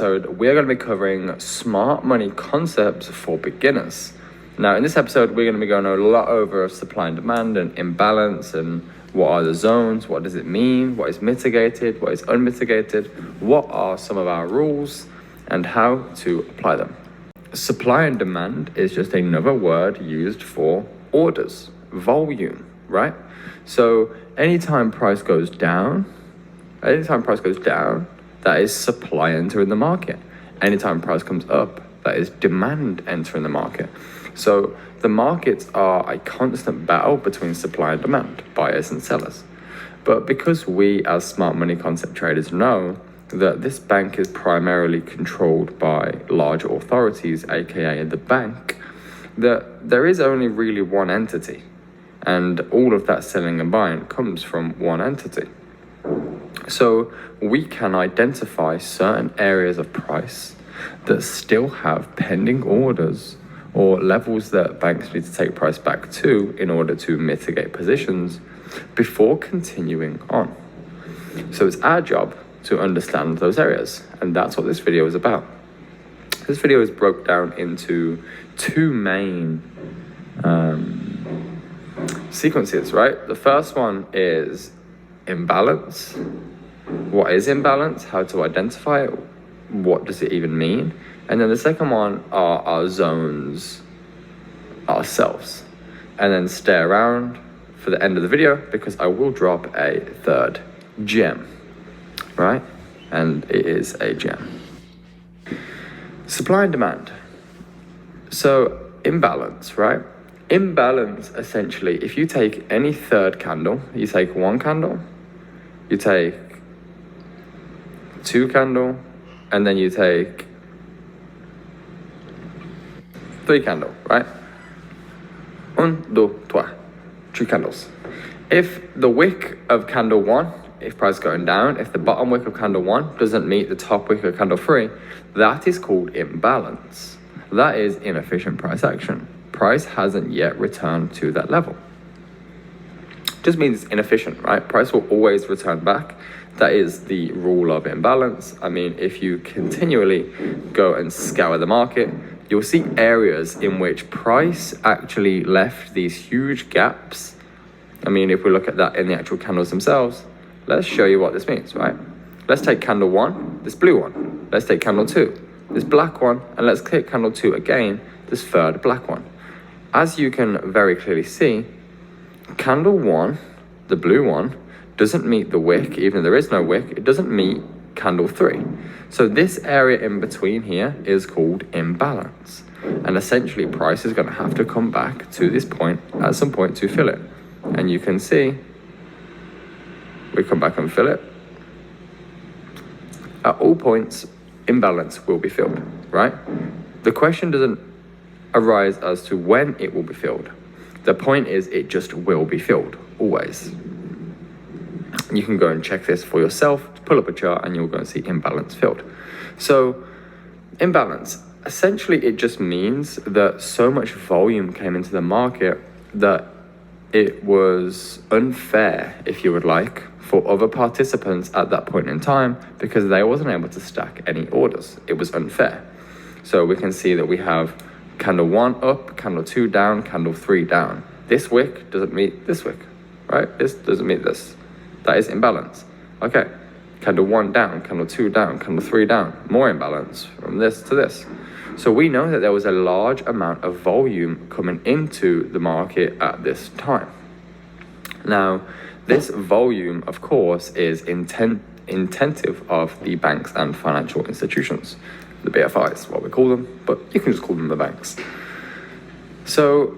We're going to be covering smart money concepts for beginners. Now, in this episode, we're going to be going a lot over supply and demand and imbalance and what are the zones, what does it mean, what is mitigated, what is unmitigated, what are some of our rules, and how to apply them. Supply and demand is just another word used for orders, volume, right? So anytime price goes down, that is supply entering the market. Anytime price comes up, that is demand entering the market. So the markets are a constant battle between supply and demand, buyers and sellers. But because we as smart money concept traders know that this bank is primarily controlled by large authorities, aka the bank, that there is only really one entity, and all of that selling and buying comes from one entity. So we can identify certain areas of price that still have pending orders or levels that banks need to take price back to in order to mitigate positions before continuing on. So it's our job to understand those areas, and that's what this video is about. This video is broke down into two main sequences, right? The first one is imbalance. What is imbalance? How to identify it? What does it even mean? And then the second one are our zones ourselves. And then stay around for the end of the video because I will drop a third gem, right? And it is a gem. Supply and demand. So imbalance, right? Imbalance, essentially, if you take any third candle, you take one candle, you take two candle, and then you take three candle, right? Un, deux, trois, three candles. If the wick of candle one, if price going down, if the bottom wick of candle one doesn't meet the top wick of candle three, that is called imbalance. That is inefficient price action. Price hasn't yet returned to that level. Just means it's inefficient, right? Price will always return back. That is the rule of imbalance. I mean, if you continually go and scour the market, you'll see areas in which price actually left these huge gaps. I mean, if we look at that in the actual candles themselves, let's show you what this means, right? Let's take candle one, this blue one. Let's take candle two, this black one, and let's take candle two again, this third black one. As you can very clearly see, candle one, the blue one, doesn't meet the wick, even though there is no wick, it doesn't meet candle three. So this area in between here is called imbalance. And essentially price is gonna have to come back to this point at some point to fill it. And you can see, we come back and fill it. At all points, imbalance will be filled, right? The question doesn't arise as to when it will be filled. The point is it just will be filled, always. You can go and check this for yourself, pull up a chart and you'll go and see imbalance filled. So imbalance, essentially it just means that so much volume came into the market that it was unfair, if you would like, for other participants at that point in time because they wasn't able to stack any orders. It was unfair. So we can see that we have candle one up, candle two down, candle three down. This wick doesn't meet this wick, right? This doesn't meet this. That is imbalance. Okay, candle one down, candle two down, candle three down, more imbalance from this to this. So we know that there was a large amount of volume coming into the market at this time. Now, this volume, of course, is intensive of the banks and financial institutions. The BFIs, what we call them, but you can just call them the banks. So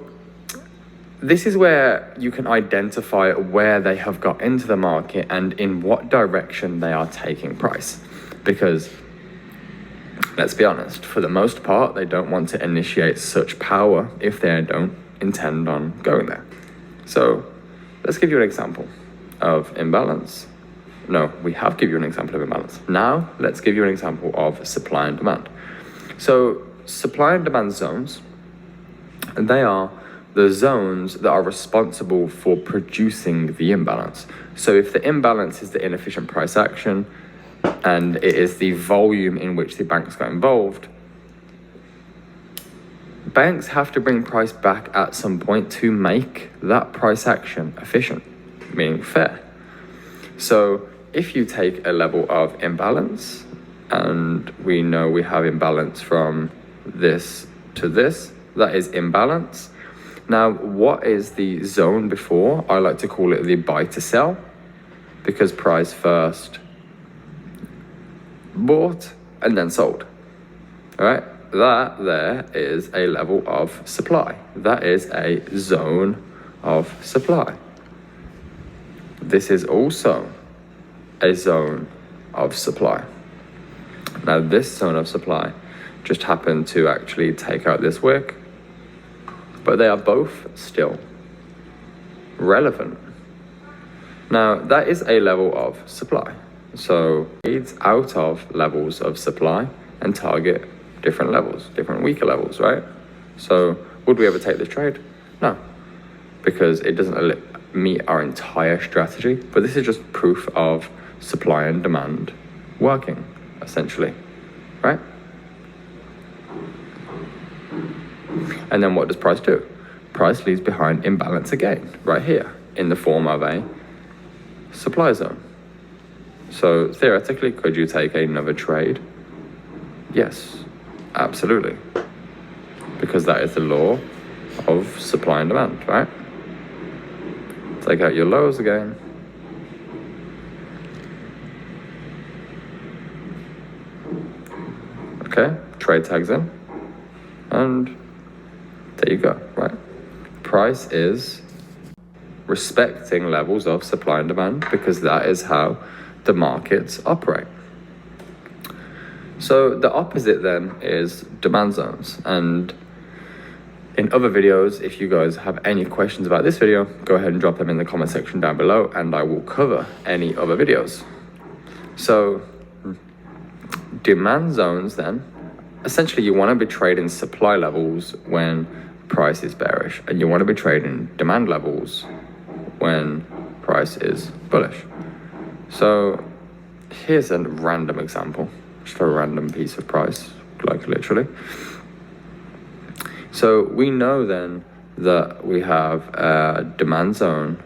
this is where you can identify where they have got into the market and in what direction they are taking price. Because let's be honest, for the most part, they don't want to initiate such power if they don't intend on going there. So let's give you an example of imbalance. No, we have given you an example of imbalance. Now, let's give you an example of supply and demand. So supply and demand zones, they are the zones that are responsible for producing the imbalance. So if the imbalance is the inefficient price action, and it is the volume in which the banks got involved. Banks have to bring price back at some point to make that price action efficient, meaning fair. So if you take a level of imbalance, and we know we have imbalance from this to this, that is imbalance. Now, what is the zone before? I like to call it the buy to sell, because price first bought and then sold. All right, that there is a level of supply. That is a zone of supply. This is also a zone of supply. Now, this zone of supply just happened to actually take out this wick, but they are both still relevant. Now, that is a level of supply. So it's out of levels of supply and target different levels, different weaker levels, right? So would we ever take this trade? No, because it doesn't meet our entire strategy, but this is just proof of supply and demand working, essentially, right? And then what does price do? Price leaves behind imbalance again, right here, in the form of a supply zone. So theoretically, could you take another trade? Yes, absolutely. Because that is the law of supply and demand, right? Take out your lows again. Okay, trade tags in. And there you go, right? Price is respecting levels of supply and demand because that is how the markets operate. So the opposite then is demand zones. And in other videos, if you guys have any questions about this video, go ahead and drop them in the comment section down below and I will cover any other videos. So demand zones then, essentially you want to be trading supply levels when price is bearish, and you want to be trading demand levels when price is bullish. So here's a random example, just a random piece of price, like literally. So we know then that we have a demand zone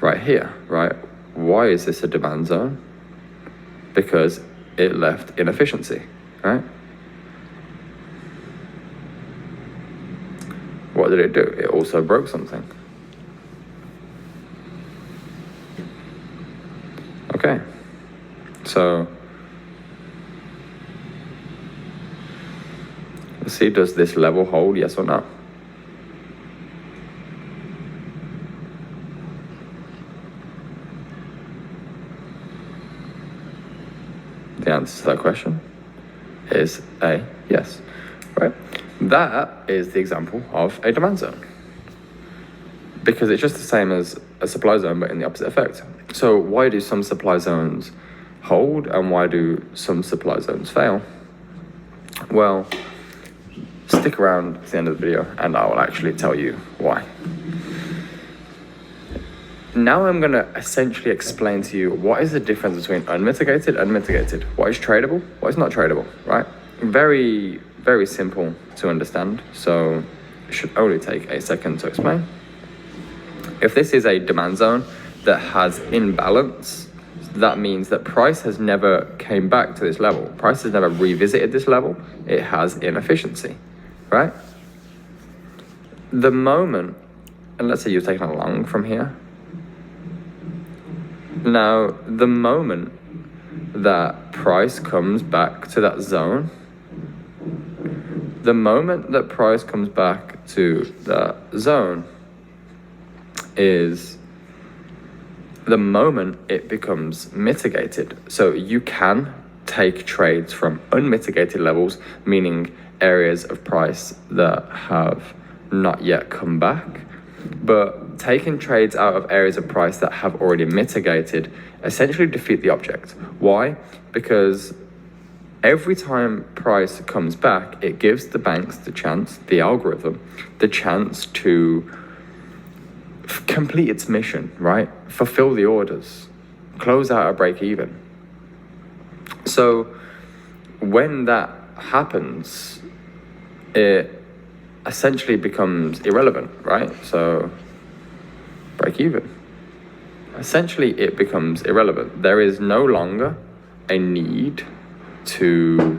right here, right? Why is this a demand zone? Because it left inefficiency, right? What did it do? It also broke something. Okay, so let's see, does this level hold, yes or no? The answer to that question is a yes, right? That is the example of a demand zone, because it's just the same as a supply zone, but in the opposite effect. So why do some supply zones hold and why do some supply zones fail? Well, stick around to the end of the video and I will actually tell you why. Now I'm going to essentially explain to you what is the difference between unmitigated and mitigated. What is tradable, what is not tradable, right? Very, very simple to understand, so it should only take a second to explain. If this is a demand zone that has imbalance, that means that price has never came back to this level. Price has never revisited this level. It has inefficiency, right? The moment, and let's say you've taken a long from here. Now, the moment that price comes back to that zone, the moment that price comes back to that zone is the moment it becomes mitigated. So you can take trades from unmitigated levels, meaning areas of price that have not yet come back, but taking trades out of areas of price that have already mitigated essentially defeat the object. Why? Because every time price comes back, it gives the banks the chance, the algorithm, the chance to complete its mission, right? Fulfill the orders, close out a break even. So when that happens, it essentially becomes irrelevant, right? So break even. Essentially, it becomes irrelevant. There is no longer a need to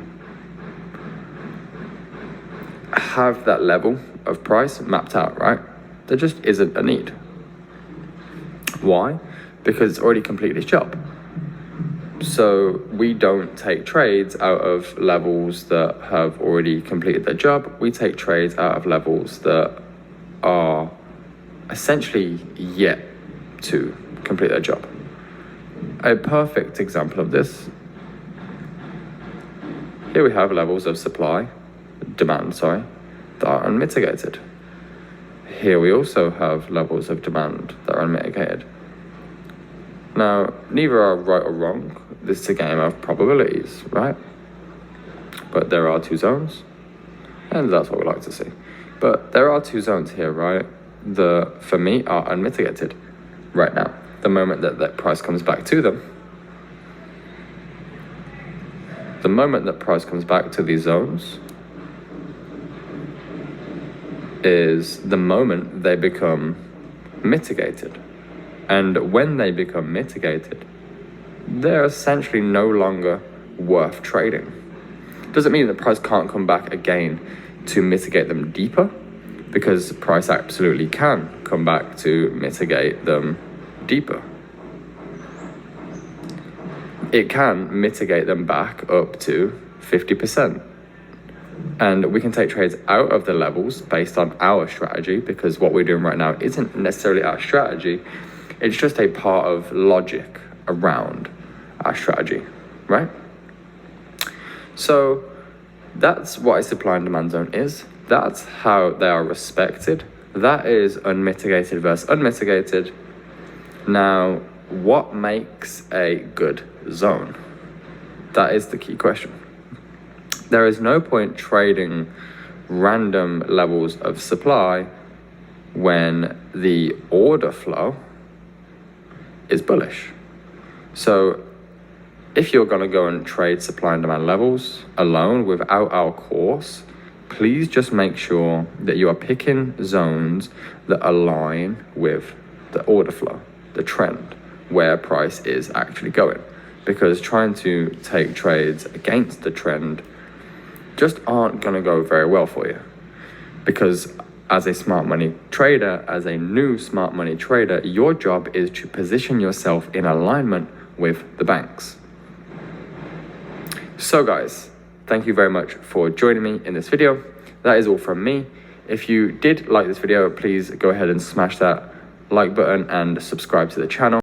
have that level of price mapped out, right? There just isn't a need. Why? Because it's already completed its job. So we don't take trades out of levels that have already completed their job. We take trades out of levels that are essentially yet to complete their job. A perfect example of this, here we have levels of demand, that are unmitigated. Here we also have levels of demand that are unmitigated. Now, neither are right or wrong. This is a game of probabilities, right? But there are two zones, and that's what we like to see. But there are two zones here, right? That, for me, are unmitigated right now. The moment that that price comes back to them, the moment that price comes back to these zones is the moment they become mitigated. And when they become mitigated, they're essentially no longer worth trading. Doesn't mean the price can't come back again to mitigate them deeper, because price absolutely can come back to mitigate them deeper. It can mitigate them back up to 50%. And we can take trades out of the levels based on our strategy, because what we're doing right now isn't necessarily our strategy. It's just a part of logic around our strategy, right? So that's what a supply and demand zone is. That's how they are respected. That is unmitigated versus unmitigated. Now, what makes a good zone? That is the key question. There is no point trading random levels of supply when the order flow is bullish. So if you're going to go and trade supply and demand levels alone without our course, please just make sure that you are picking zones that align with the order flow, the trend, where price is actually going. Because trying to take trades against the trend just aren't going to go very well for you. Because as a smart money trader, as a new smart money trader, your job is to position yourself in alignment with the banks. So guys, thank you very much for joining me in this video. That is all from me. If you did like this video, please go ahead and smash that like button and subscribe to the channel.